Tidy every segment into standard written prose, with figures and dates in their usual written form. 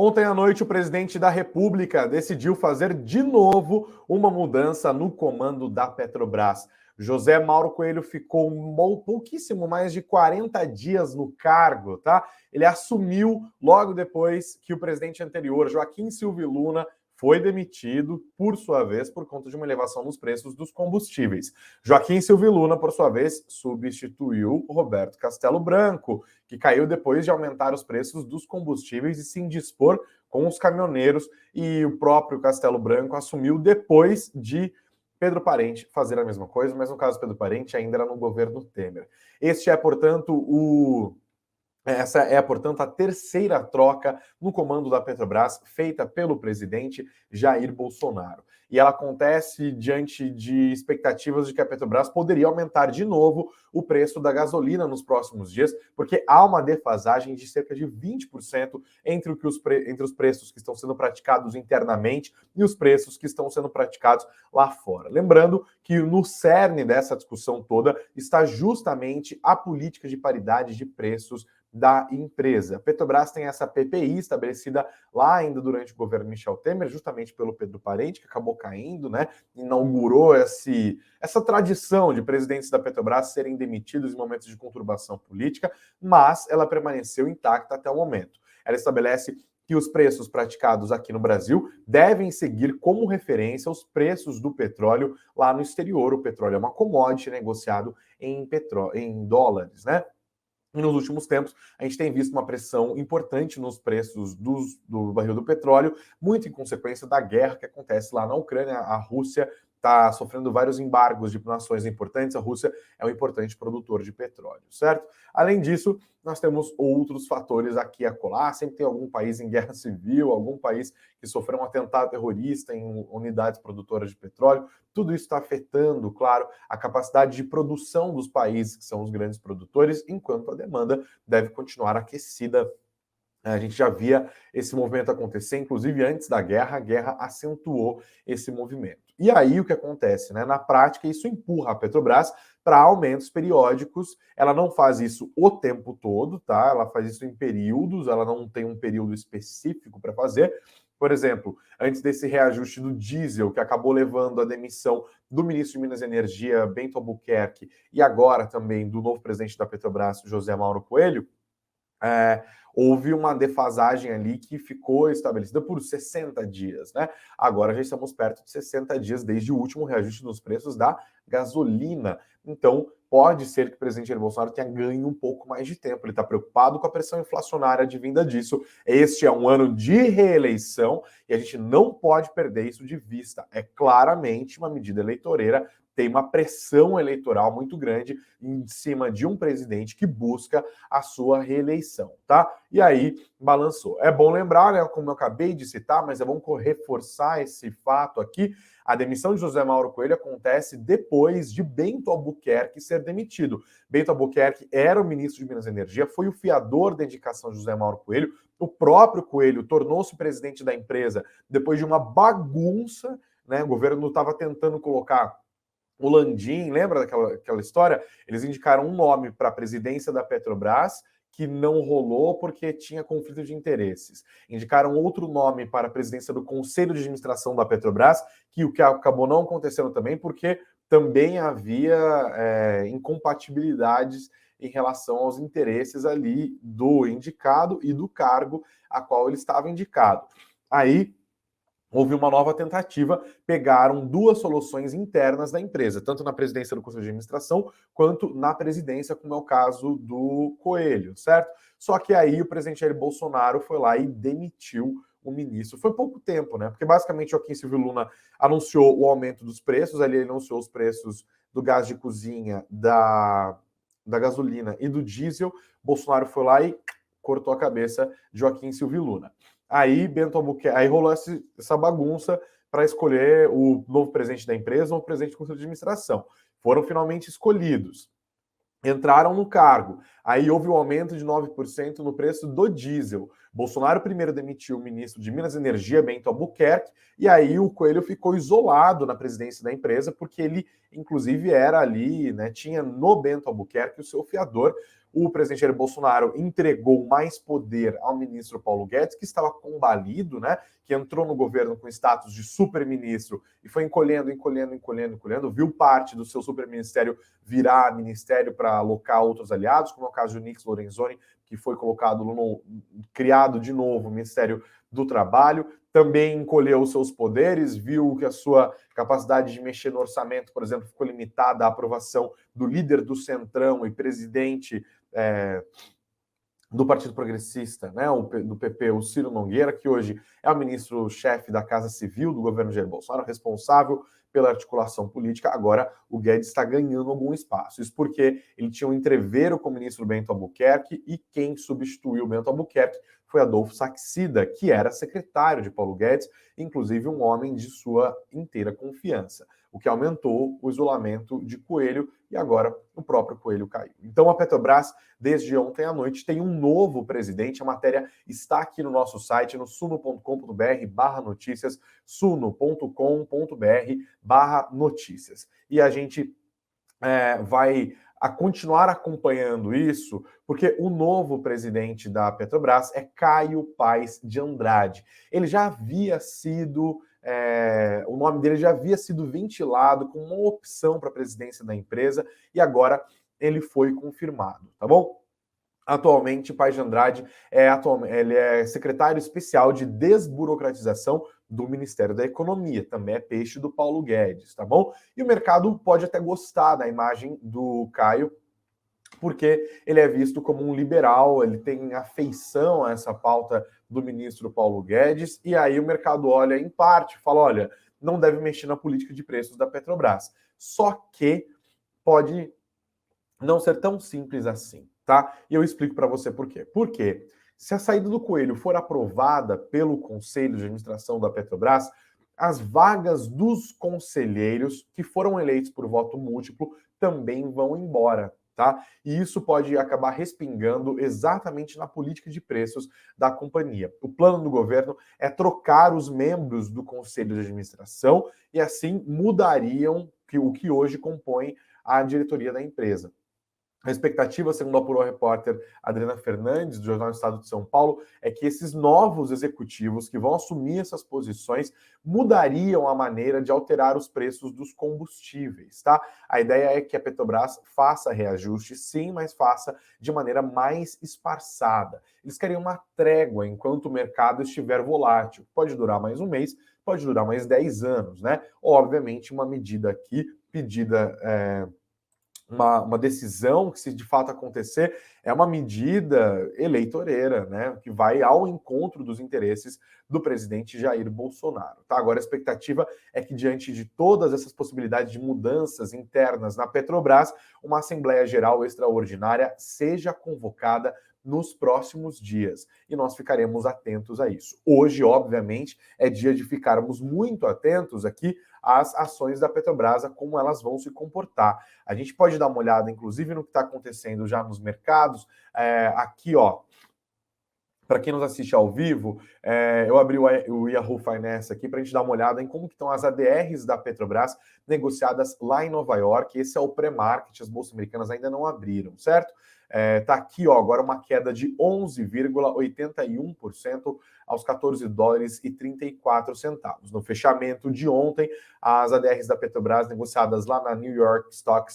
Ontem à noite, o presidente da República decidiu fazer de novo uma mudança no comando da Petrobras. José Mauro Coelho ficou pouquíssimo mais de 40 dias no cargo, tá? Ele assumiu logo depois que o presidente anterior, Joaquim Silvio Luna, foi demitido, por sua vez, por conta de uma elevação nos preços dos combustíveis. Joaquim Silvio Luna, por sua vez, substituiu Roberto Castelo Branco, que caiu depois de aumentar os preços dos combustíveis e se indispor com os caminhoneiros, e o próprio Castelo Branco assumiu depois de Pedro Parente fazer a mesma coisa, mas no caso Pedro Parente ainda era no governo Temer. Essa é, portanto, a terceira troca no comando da Petrobras feita pelo presidente Jair Bolsonaro. E ela acontece diante de expectativas de que a Petrobras poderia aumentar de novo o preço da gasolina nos próximos dias, porque há uma defasagem de cerca de 20% entre os preços que estão sendo praticados internamente e os preços que estão sendo praticados lá fora. Lembrando que no cerne dessa discussão toda está justamente a política de paridade de preços da empresa. A Petrobras tem essa PPI estabelecida lá ainda durante o governo Michel Temer, justamente pelo Pedro Parente, que acabou caindo, né? Inaugurou essa tradição de presidentes da Petrobras serem demitidos em momentos de conturbação política, mas ela permaneceu intacta até o momento. Ela estabelece que os preços praticados aqui no Brasil devem seguir como referência os preços do petróleo lá no exterior. O petróleo é uma commodity negociado em dólares, né? E nos últimos tempos, a gente tem visto uma pressão importante nos preços do barril do petróleo, muito em consequência da guerra que acontece lá na Ucrânia. A Rússia está sofrendo vários embargos de nações importantes. A Rússia é um importante produtor de petróleo, certo? Além disso, nós temos outros fatores aqui e acolá. Sempre tem algum país em guerra civil, algum país que sofreu um atentado terrorista em unidades produtoras de petróleo. Tudo isso está afetando, claro, a capacidade de produção dos países que são os grandes produtores, enquanto a demanda deve continuar aquecida. A gente já via esse movimento acontecer, inclusive antes da guerra, a guerra acentuou esse movimento. E aí o que acontece, né? Na prática, isso empurra a Petrobras para aumentos periódicos. Ela não faz isso o tempo todo, tá? Ela faz isso em períodos, ela não tem um período específico para fazer. Por exemplo, antes desse reajuste do diesel, que acabou levando à demissão do ministro de Minas e Energia, Bento Albuquerque, e agora também do novo presidente da Petrobras, José Mauro Coelho, houve uma defasagem ali que ficou estabelecida por 60 dias, né? Agora já estamos perto de 60 dias desde o último reajuste dos preços da gasolina. Então, pode ser que o presidente Jair Bolsonaro tenha ganho um pouco mais de tempo. Ele está preocupado com a pressão inflacionária advinda disso. Este é um ano de reeleição e a gente não pode perder isso de vista. É claramente uma medida eleitoreira, tem uma pressão eleitoral muito grande em cima de um presidente que busca a sua reeleição, tá? E aí, balançou. É bom lembrar, né, como eu acabei de citar, mas é bom reforçar esse fato aqui. A demissão de José Mauro Coelho acontece depois de Bento Albuquerque ser demitido. Bento Albuquerque era o ministro de Minas e Energia, foi o fiador da indicação de José Mauro Coelho. O próprio Coelho tornou-se presidente da empresa depois de uma bagunça, né? O governo estava tentando colocar o Landim, lembra daquela história? Eles indicaram um nome para a presidência da Petrobras que não rolou porque tinha conflito de interesses. Indicaram outro nome para a presidência do Conselho de Administração da Petrobras, que o que acabou não acontecendo também, porque também havia incompatibilidades em relação aos interesses ali do indicado e do cargo a qual ele estava indicado. Aí houve uma nova tentativa, pegaram duas soluções internas da empresa, tanto na presidência do Conselho de Administração, quanto na presidência, como é o caso do Coelho, certo? Só que aí o presidente Jair Bolsonaro foi lá e demitiu o ministro. Foi pouco tempo, né? Porque basicamente Joaquim Silvio Luna anunciou o aumento dos preços, ali ele anunciou os preços do gás de cozinha, da gasolina e do diesel. Bolsonaro foi lá e cortou a cabeça de Joaquim Silvio Luna. Aí Bento Albuquerque, aí rolou essa bagunça para escolher o novo presidente da empresa ou o presidente do Conselho de Administração. Foram finalmente escolhidos. Entraram no cargo. Aí houve um aumento de 9% no preço do diesel. Bolsonaro primeiro demitiu o ministro de Minas e Energia, Bento Albuquerque, e aí o Coelho ficou isolado na presidência da empresa, porque ele, inclusive, era ali, né, tinha no Bento Albuquerque o seu fiador. o presidente Jair Bolsonaro entregou mais poder ao ministro Paulo Guedes, que estava combalido, né? Que entrou no governo com status de superministro e foi encolhendo, viu parte do seu superministério virar ministério para alocar outros aliados, como é o caso de Onyx Lorenzoni, que foi criado de novo o Ministério do Trabalho. Também encolheu os seus poderes, viu que a sua capacidade de mexer no orçamento, por exemplo, ficou limitada à aprovação do líder do Centrão e presidente do Partido Progressista, né, do PP, o Ciro Nogueira, que hoje é o ministro-chefe da Casa Civil do governo Jair Bolsonaro, responsável pela articulação política. Agora o Guedes está ganhando algum espaço. Isso porque ele tinha um entreveiro com o ministro Bento Albuquerque e quem substituiu o Bento Albuquerque foi Adolfo Saxida, que era secretário de Paulo Guedes, inclusive um homem de sua inteira confiança, o que aumentou o isolamento de Coelho e agora o próprio Coelho caiu. Então a Petrobras, desde ontem à noite, tem um novo presidente. A matéria está aqui no nosso site, no suno.com.br/notícias, suno.com.br/notícias. E a gente vai continuar acompanhando isso, porque o novo presidente da Petrobras é Caio Paes de Andrade. Ele já havia sido... o nome dele já havia sido ventilado como uma opção para a presidência da empresa e agora ele foi confirmado, tá bom? Atualmente, Paes de Andrade ele é secretário especial de desburocratização do Ministério da Economia, também é peixe do Paulo Guedes, tá bom? E o mercado pode até gostar da imagem do Caio, porque ele é visto como um liberal, ele tem afeição a essa pauta do ministro Paulo Guedes, e aí o mercado olha em parte, fala, olha, não deve mexer na política de preços da Petrobras. Só que pode não ser tão simples assim, tá? E eu explico para você por quê. Porque se a saída do Coelho for aprovada pelo Conselho de Administração da Petrobras, as vagas dos conselheiros que foram eleitos por voto múltiplo também vão embora, tá? E isso pode acabar respingando exatamente na política de preços da companhia. O plano do governo é trocar os membros do Conselho de Administração e assim mudariam o que hoje compõe a diretoria da empresa. A expectativa, segundo apurou a repórter Adriana Fernandes, do Jornal Estado de São Paulo, é que esses novos executivos que vão assumir essas posições mudariam a maneira de alterar os preços dos combustíveis, tá? A ideia é que a Petrobras faça reajuste, sim, mas faça de maneira mais esparçada. Eles querem uma trégua enquanto o mercado estiver volátil. Pode durar mais um mês, pode durar mais 10 anos, né? Obviamente, uma medida aqui pedida... Uma decisão que, se de fato acontecer, é uma medida eleitoreira, né, que vai ao encontro dos interesses do presidente Jair Bolsonaro. Tá? Agora, a expectativa é que, diante de todas essas possibilidades de mudanças internas na Petrobras, uma Assembleia Geral Extraordinária seja convocada nos próximos dias. E nós ficaremos atentos a isso. Hoje, obviamente, é dia de ficarmos muito atentos aqui às ações da Petrobras, a como elas vão se comportar. A gente pode dar uma olhada, inclusive, no que está acontecendo já nos mercados. Aqui, ó, para quem nos assiste ao vivo, eu abri o Yahoo Finance aqui para a gente dar uma olhada em como que estão as ADRs da Petrobras negociadas lá em Nova York. Esse é o pré-market, as bolsas americanas ainda não abriram, certo? Tá aqui, ó, agora uma queda de 11,81% aos 14 dólares e 34 centavos. No fechamento de ontem, as ADRs da Petrobras negociadas lá na New York Stock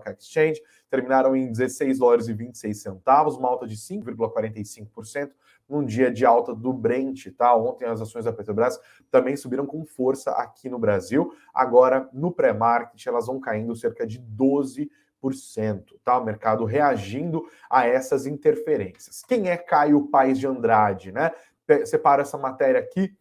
Exchange terminaram em 16 dólares e 26 centavos, uma alta de 5,45%, num dia de alta do Brent, tá? Ontem as ações da Petrobras também subiram com força aqui no Brasil. Agora, no pré-market, elas vão caindo cerca de 12%. Tá? O mercado reagindo a essas interferências. Quem é Caio Paes de Andrade, né? Separo essa matéria aqui.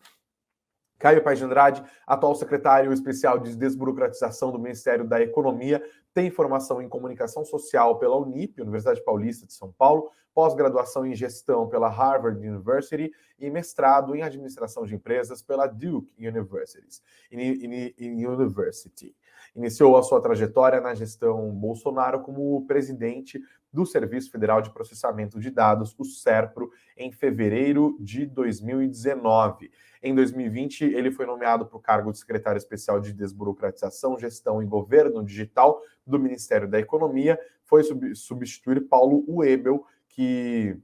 Caio Paes de Andrade, atual secretário especial de desburocratização do Ministério da Economia, tem formação em comunicação social pela Unip, Universidade Paulista de São Paulo, pós-graduação em gestão pela Harvard University e mestrado em administração de empresas pela Duke University. Iniciou a sua trajetória na gestão Bolsonaro como presidente do Serviço Federal de Processamento de Dados, o SERPRO, em fevereiro de 2019. Em 2020, ele foi nomeado para o cargo de secretário especial de desburocratização, gestão e governo digital do Ministério da Economia, foi substituir Paulo Uebel, que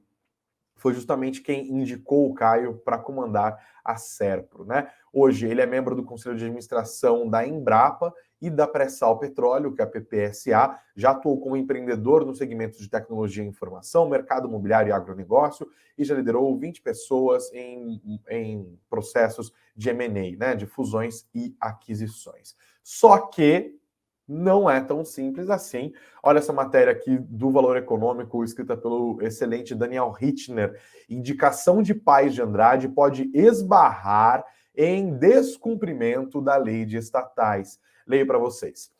foi justamente quem indicou o Caio para comandar a Serpro, né? Hoje ele é membro do Conselho de Administração da Embrapa e da Pré-Sal Petróleo, que é a PPSA, já atuou como empreendedor no segmento de tecnologia e informação, mercado imobiliário e agronegócio, e já liderou 20 pessoas em processos de M&A, né, de fusões e aquisições. Só que não é tão simples assim. Olha essa matéria aqui do Valor Econômico, escrita pelo excelente Daniel Hittner. Indicação de Paes de Andrade pode esbarrar em descumprimento da lei de estatais. Leio para vocês.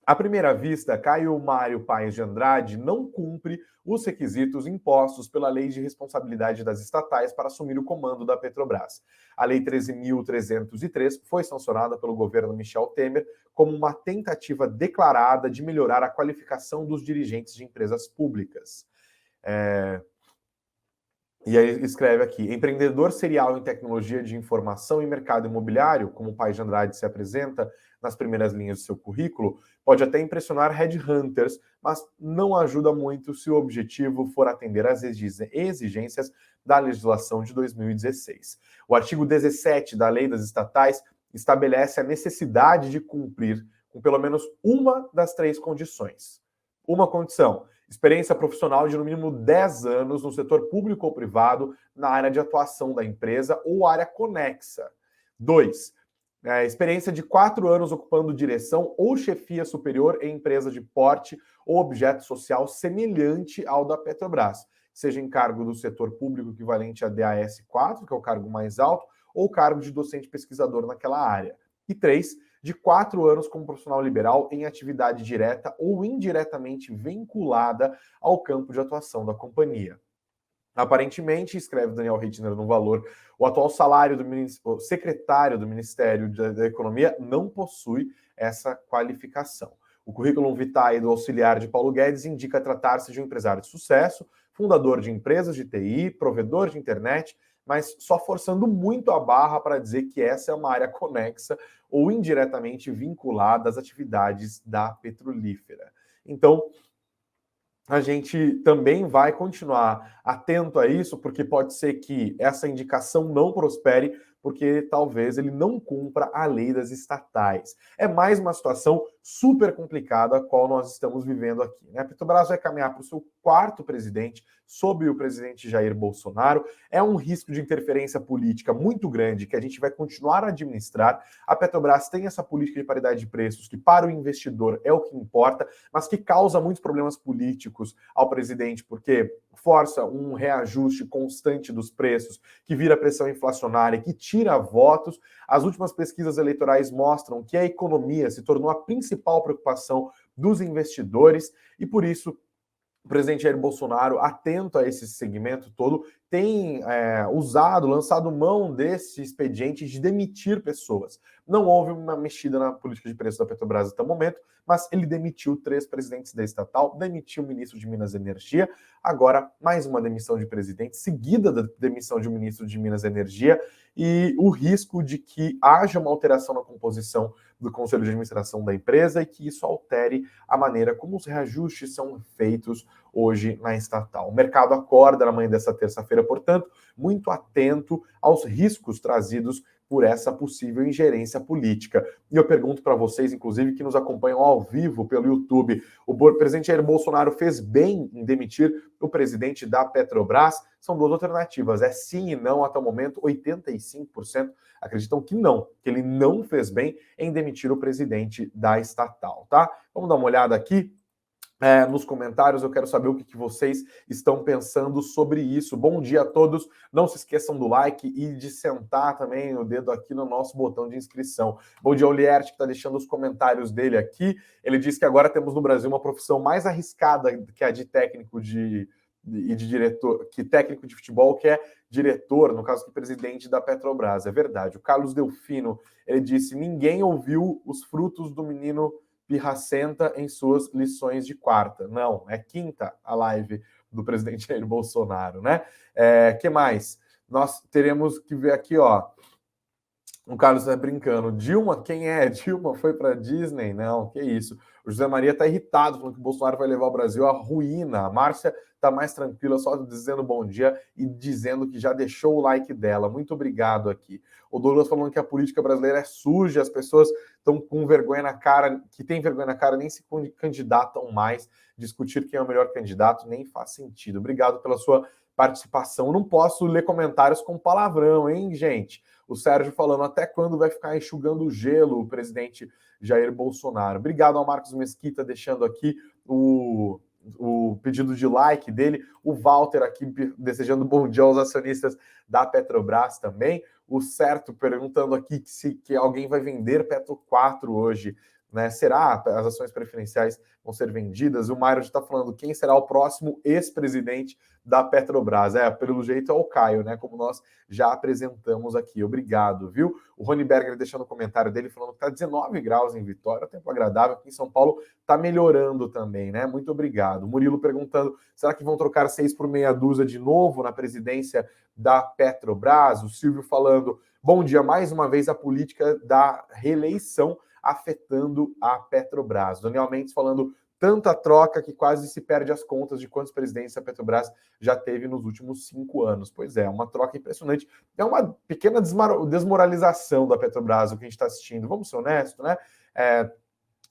À primeira vista, Caio Mário Paes de Andrade não cumpre os requisitos impostos pela Lei de Responsabilidade das Estatais para assumir o comando da Petrobras. A Lei 13.303 foi sancionada pelo governo Michel Temer como uma tentativa declarada de melhorar a qualificação dos dirigentes de empresas públicas. E aí escreve aqui, empreendedor serial em tecnologia de informação e mercado imobiliário, como o Paes de Andrade se apresenta nas primeiras linhas do seu currículo, pode até impressionar headhunters, mas não ajuda muito se o objetivo for atender às exigências da legislação de 2016. O artigo 17 da Lei das Estatais estabelece a necessidade de cumprir com pelo menos uma das 3 condições. Uma condição: experiência profissional de no mínimo 10 anos no setor público ou privado, na área de atuação da empresa ou área conexa. 2. Experiência de 4 anos ocupando direção ou chefia superior em empresa de porte ou objeto social semelhante ao da Petrobras, seja em cargo do setor público equivalente a DAS 4, que é o cargo mais alto, ou cargo de docente pesquisador naquela área. E 3, de 4 anos como profissional liberal em atividade direta ou indiretamente vinculada ao campo de atuação da companhia. Aparentemente, escreve Daniel Hittner no Valor, o atual salário do secretário do Ministério da Economia não possui essa qualificação. O currículo vitae do auxiliar de Paulo Guedes indica tratar-se de um empresário de sucesso, fundador de empresas de TI, provedor de internet, mas só forçando muito a barra para dizer que essa é uma área conexa ou indiretamente vinculada às atividades da petrolífera. Então, a gente também vai continuar atento a isso, porque pode ser que essa indicação não prospere, porque talvez ele não cumpra a lei das estatais. É mais uma situação super complicada a qual nós estamos vivendo aqui, né? A Petrobras vai caminhar para o seu 4º presidente, sob o presidente Jair Bolsonaro. É um risco de interferência política muito grande que a gente vai continuar a administrar. A Petrobras tem essa política de paridade de preços que para o investidor é o que importa, mas que causa muitos problemas políticos ao presidente, porque força um reajuste constante dos preços, que vira pressão inflacionária, que tira votos. As últimas pesquisas eleitorais mostram que a economia se tornou a principal preocupação dos investidores e, por isso, o presidente Jair Bolsonaro, atento a esse segmento todo, tem lançado mão desse expediente de demitir pessoas. Não houve uma mexida na política de preços da Petrobras até o momento, mas ele demitiu 3 presidentes da estatal, demitiu o ministro de Minas e Energia, agora mais uma demissão de presidente, seguida da demissão de um ministro de Minas e Energia, e o risco de que haja uma alteração na composição do Conselho de Administração da empresa e que isso altere a maneira como os reajustes são feitos hoje na estatal. O mercado acorda na manhã dessa terça-feira, portanto, muito atento aos riscos trazidos por essa possível ingerência política. E eu pergunto para vocês, inclusive, que nos acompanham ao vivo pelo YouTube, o presidente Jair Bolsonaro fez bem em demitir o presidente da Petrobras? São 2 alternativas, é sim e não. Até o momento, 85% acreditam que não, que ele não fez bem em demitir o presidente da estatal, tá? Vamos dar uma olhada aqui. Nos comentários, eu quero saber o que vocês estão pensando sobre isso. Bom dia a todos. Não se esqueçam do like e de sentar também o dedo aqui no nosso botão de inscrição. Bom dia ao Lierte, que está deixando os comentários dele aqui. Ele diz que agora temos no Brasil uma profissão mais arriscada que a de técnico e de diretor, que técnico de futebol, que é diretor, no caso que presidente da Petrobras. É verdade. O Carlos Delfino, ele disse: ninguém ouviu os frutos do menino Pirracenta em suas lições de quarta. Não, é quinta a live do presidente Jair Bolsonaro, né? Que mais? Nós teremos que ver aqui, ó. O Carlos está brincando. Dilma, quem é? Dilma foi para Disney? Não, que isso. O José Maria está irritado, falando que o Bolsonaro vai levar o Brasil à ruína. A Márcia está mais tranquila, só dizendo bom dia e dizendo que já deixou o like dela. Muito obrigado aqui. O Douglas falando que a política brasileira é suja, as pessoas estão com vergonha na cara, que tem vergonha na cara, nem se candidatam mais. Discutir quem é o melhor candidato nem faz sentido. Obrigado pela sua participação. Não posso ler comentários com palavrão, hein, gente? O Sérgio falando, até quando vai ficar enxugando o gelo o presidente Jair Bolsonaro? Obrigado ao Marcos Mesquita deixando aqui o pedido de like dele. O Walter aqui desejando bom dia aos acionistas da Petrobras também. O Certo perguntando aqui que alguém vai vender Petro 4 hoje. Né? Será? As ações preferenciais vão ser vendidas? O Mário está falando quem será o próximo ex-presidente da Petrobras. Pelo jeito é o Caio, né? Como nós já apresentamos aqui. Obrigado, viu? O Rony Berger deixando o comentário dele falando que está 19 graus em Vitória, tempo agradável. Aqui em São Paulo está melhorando também, né? Muito obrigado. O Murilo perguntando, será que vão trocar 6 por meia dúzia de novo na presidência da Petrobras? O Silvio falando, bom dia, mais uma vez a política da reeleição afetando a Petrobras. Daniel Mendes falando tanta troca que quase se perde as contas de quantas presidências a Petrobras já teve nos últimos 5 anos. Pois é, uma troca impressionante. É uma pequena desmoralização da Petrobras, o que a gente está assistindo. Vamos ser honestos, né?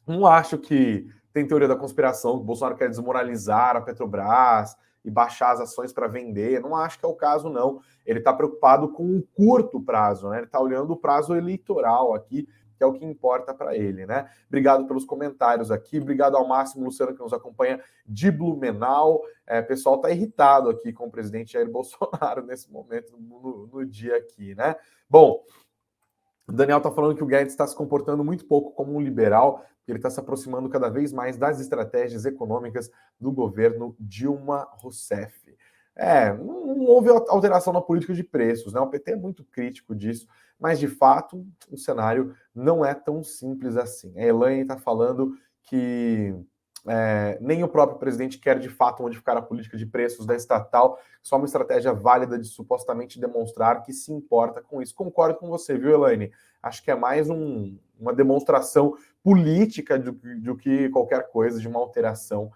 Não acho que tem teoria da conspiração, que o Bolsonaro quer desmoralizar a Petrobras e baixar as ações para vender. Não acho que é o caso, não. Ele está preocupado com o curto prazo, né? Ele está olhando o prazo eleitoral aqui, que é o que importa para ele, né? Obrigado pelos comentários aqui, obrigado ao Máximo Luciano que nos acompanha de Blumenau. O pessoal está irritado aqui com o presidente Jair Bolsonaro nesse momento, no dia aqui, né? Bom, o Daniel está falando que o Guedes está se comportando muito pouco como um liberal, que ele está se aproximando cada vez mais das estratégias econômicas do governo Dilma Rousseff. Não houve alteração na política de preços, né? O PT é muito crítico disso, mas de fato o cenário não é tão simples assim. A Elaine está falando que nem o próprio presidente quer de fato modificar a política de preços da estatal, só uma estratégia válida de supostamente demonstrar que se importa com isso. Concordo com você, viu, Elaine? Acho que é mais uma demonstração política do que qualquer coisa, de uma alteração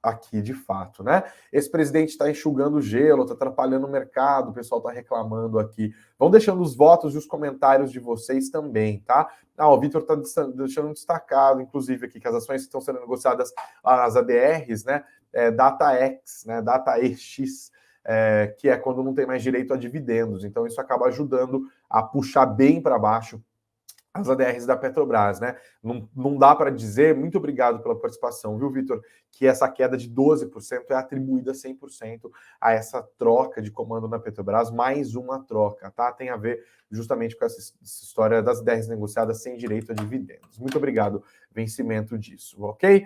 aqui de fato, né? Esse presidente está enxugando gelo, está atrapalhando o mercado, o pessoal está reclamando aqui. Vão deixando os votos e os comentários de vocês também, tá? O Vitor está deixando destacado, inclusive, aqui, que as ações que estão sendo negociadas, as ADRs, né? DataX, né? DataEX, que é quando não tem mais direito a dividendos. Então, isso acaba ajudando a puxar bem para baixo as ADRs da Petrobras, né? Não dá para dizer, muito obrigado pela participação, viu, Vitor, que essa queda de 12% é atribuída 100% a essa troca de comando na Petrobras, mais uma troca, tá? Tem a ver justamente com essa história das ADRs negociadas sem direito a dividendos. Muito obrigado, vencimento disso, ok?